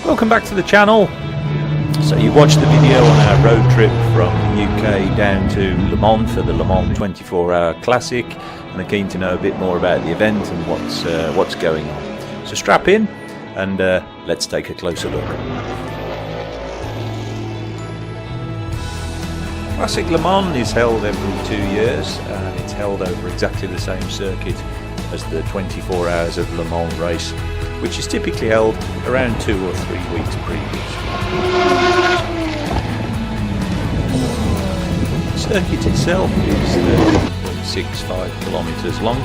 Welcome back to the channel. So you watched the video on our road trip from the UK down to Le Mans for the Le Mans 24-hour Classic, and are keen to know a bit more about the event and what's going on. So strap in and let's take a closer look. Classic Le Mans is held every 2 years, and it's held over exactly the same circuit as the 24 Hours of Le Mans race, which is typically held around 2 or 3 weeks previous. The circuit itself is 13.65 kilometres long,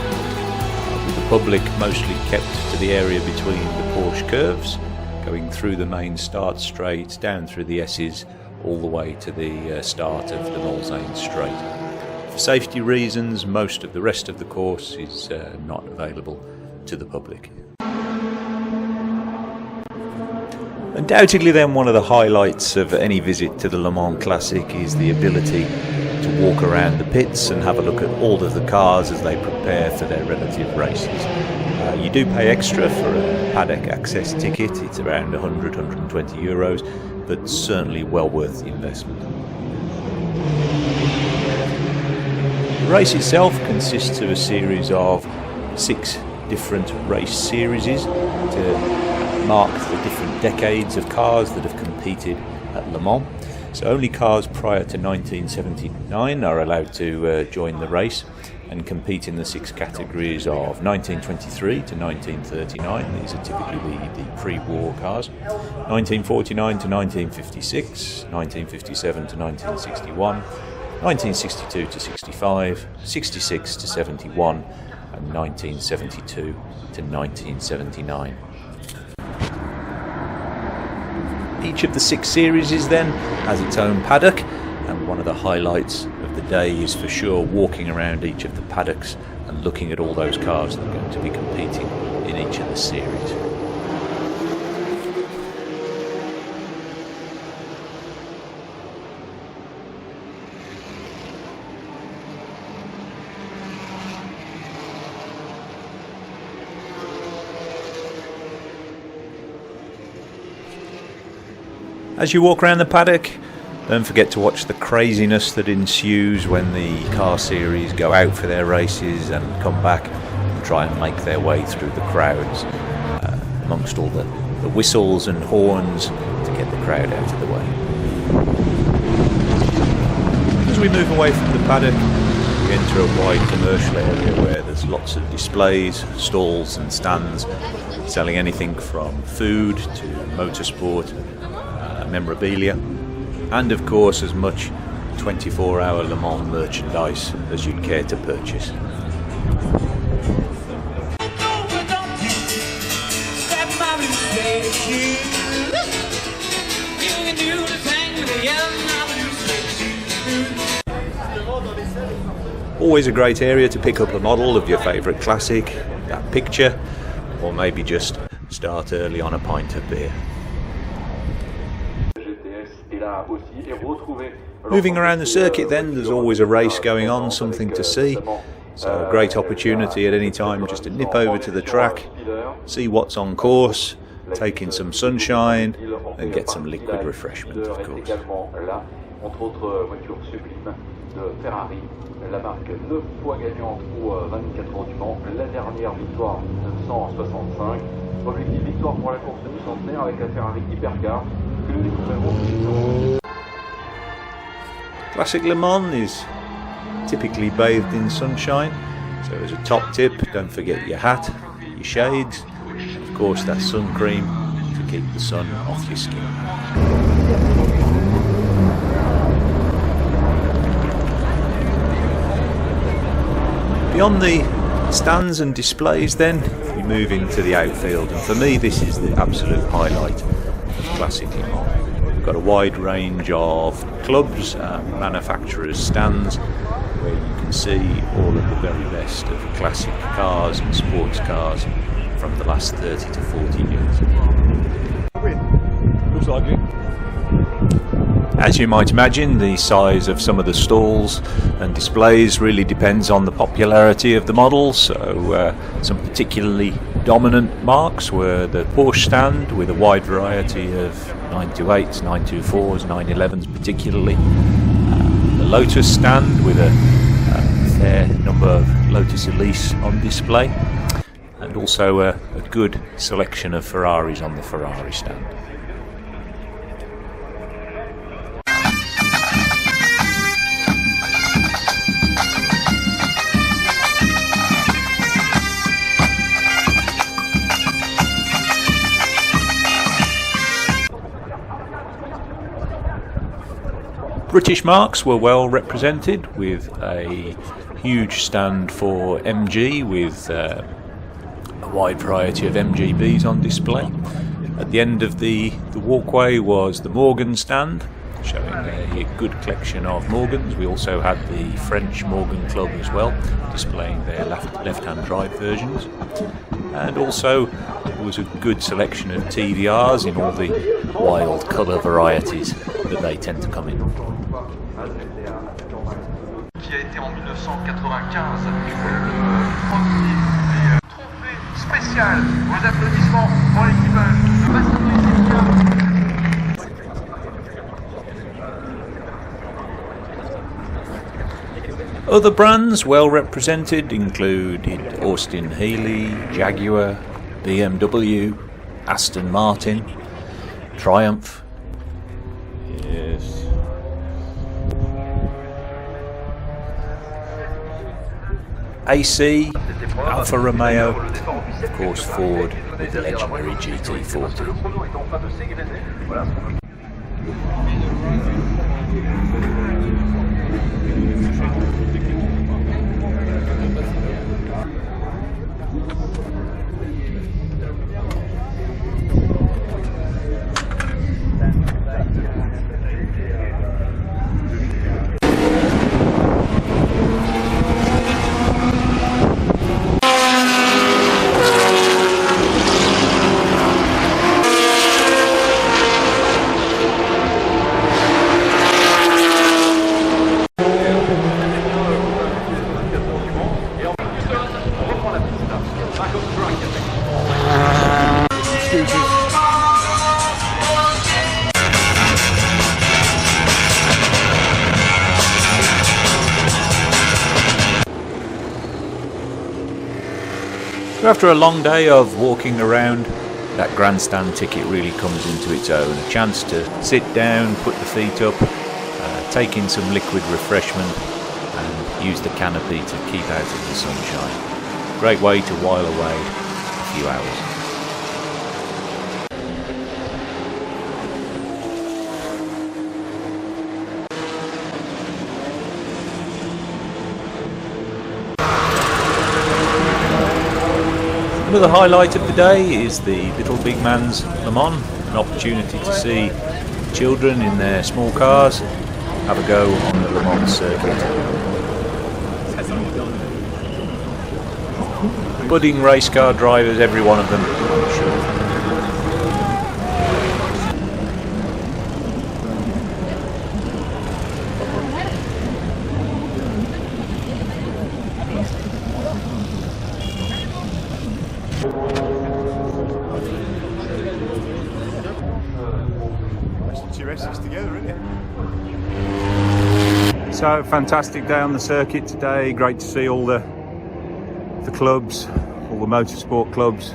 with the public mostly kept to the area between the Porsche curves, going through the main start straight, down through the S's, all the way to the start of the Mulsanne straight. For safety reasons, most of the rest of the course is not available to the public. Undoubtedly then, one of the highlights of any visit to the Le Mans Classic is the ability to walk around the pits and have a look at all of the cars as they prepare for their relative races. You do pay extra for a paddock access ticket. It's around 100-120 euros, but certainly well worth the investment. The race itself consists of a series of 6 different race series to mark the different decades of cars that have competed at Le Mans. So only cars prior to 1979 are allowed to join the race and compete in the 6 categories of 1923 to 1939. These are typically the pre-war cars. 1949 to 1956, 1957 to 1961, 1962 to 65, 66 to 71, and 1972 to 1979. Each of the 6 series then has its own paddock, and one of the highlights of the day is for sure walking around each of the paddocks and looking at all those cars that are going to be competing in each of the series. As you walk around the paddock, don't forget to watch the craziness that ensues when the car series go out for their races and come back and try and make their way through the crowds, amongst all the whistles and horns to get the crowd out of the way. As we move away from the paddock, we enter a wide commercial area where there's lots of displays, stalls and stands selling anything from food to motorsport, memorabilia, and of course as much 24-hour Le Mans merchandise as you'd care to purchase. Always a great area to pick up a model of your favourite classic, that picture, or maybe just start early on a pint of beer. Moving around the circuit then, there's always a race going on, something to see. So a great opportunity at any time just to nip over to the track, see what's on course, take in some sunshine and get some liquid refreshment, of course. La marque 9 fois gagnante aux 24 heures du Mans, la dernière victoire 965. Objectif victoire pour la course du centenaire avec la Ferrari Hypercar que nous découvrirons. Classic Le Mans is typically bathed in sunshine, so as a top tip, don't forget your hat, your shades, and of course that sun cream to keep the sun off your skin. Beyond the stands and displays then, we move into the outfield, and for me this is the absolute highlight of Classic Le Mans. We've got a wide range of clubs and manufacturers' stands where you can see all of the very best of classic cars and sports cars from the last 30 to 40 years. Looks like it. As you might imagine, the size of some of the stalls and displays really depends on the popularity of the model, so some particularly dominant marques were the Porsche stand with a wide variety of 928s, 924s, 911s particularly. The Lotus stand with a fair number of Lotus Elise on display, and also a good selection of Ferraris on the Ferrari stand. British marques were well represented with a huge stand for MG with a wide variety of MGBs on display. At the end of the walkway was the Morgan stand, showing a good collection of Morgans. We also had the French Morgan Club as well, displaying their left-hand drive versions. And also there was a good selection of TVRs in all the wild colour varieties that they tend to come in. Qui a été en 1995 premier trophée spécial. Vos applaudissements pour l'équipage de Bastille. Other brands well represented included Austin Healey, Jaguar, BMW, Aston Martin, Triumph. Yes. AC, Alfa Romeo, of course Ford with the legendary GT40. So after a long day of walking around, that grandstand ticket really comes into its own. A chance to sit down, put the feet up, take in some liquid refreshment and use the canopy to keep out of the sunshine. Great way to while away a few hours. Another highlight of the day is the Little Big Man's Lemans, an opportunity to see children in their small cars have a go on the Le Mans circuit. Budding race car drivers, every one of them, I'm sure. So fantastic day on the circuit today. Great to see all the clubs, all the motorsport clubs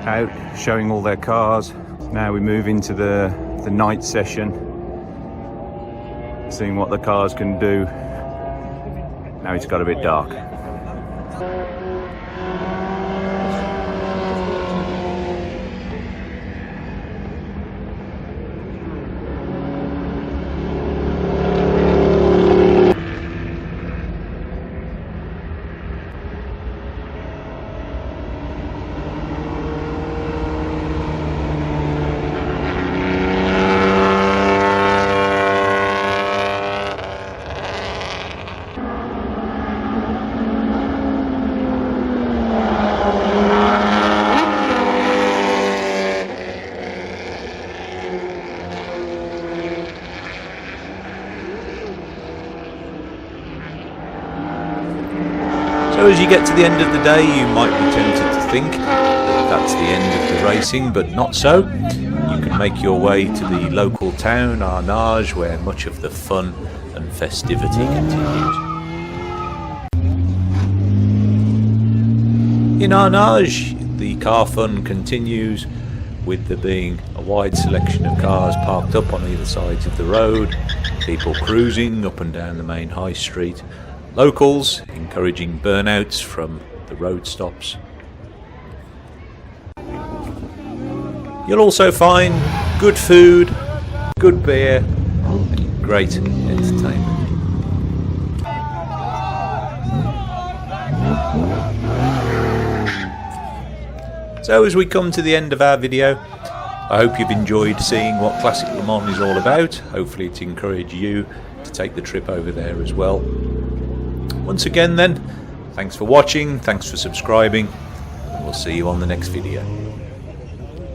out showing all their cars. Now we move into the night session, seeing what the cars can do. Now it's got a bit dark. So as you get to the end of the day, you might be tempted to think that that's the end of the racing, but not so. You can make your way to the local town, Arnage, where much of the fun and festivity continues. In Arnage, the car fun continues, with there being a wide selection of cars parked up on either sides of the road, people cruising up and down the main high street, locals encouraging burnouts from the road stops. You'll also find good food, good beer, and great entertainment. So as we come to the end of our video, I hope you've enjoyed seeing what Classic Le Mans is all about. Hopefully it's encouraged you to take the trip over there as well. Once again then, thanks for watching, thanks for subscribing, and we'll see you on the next video.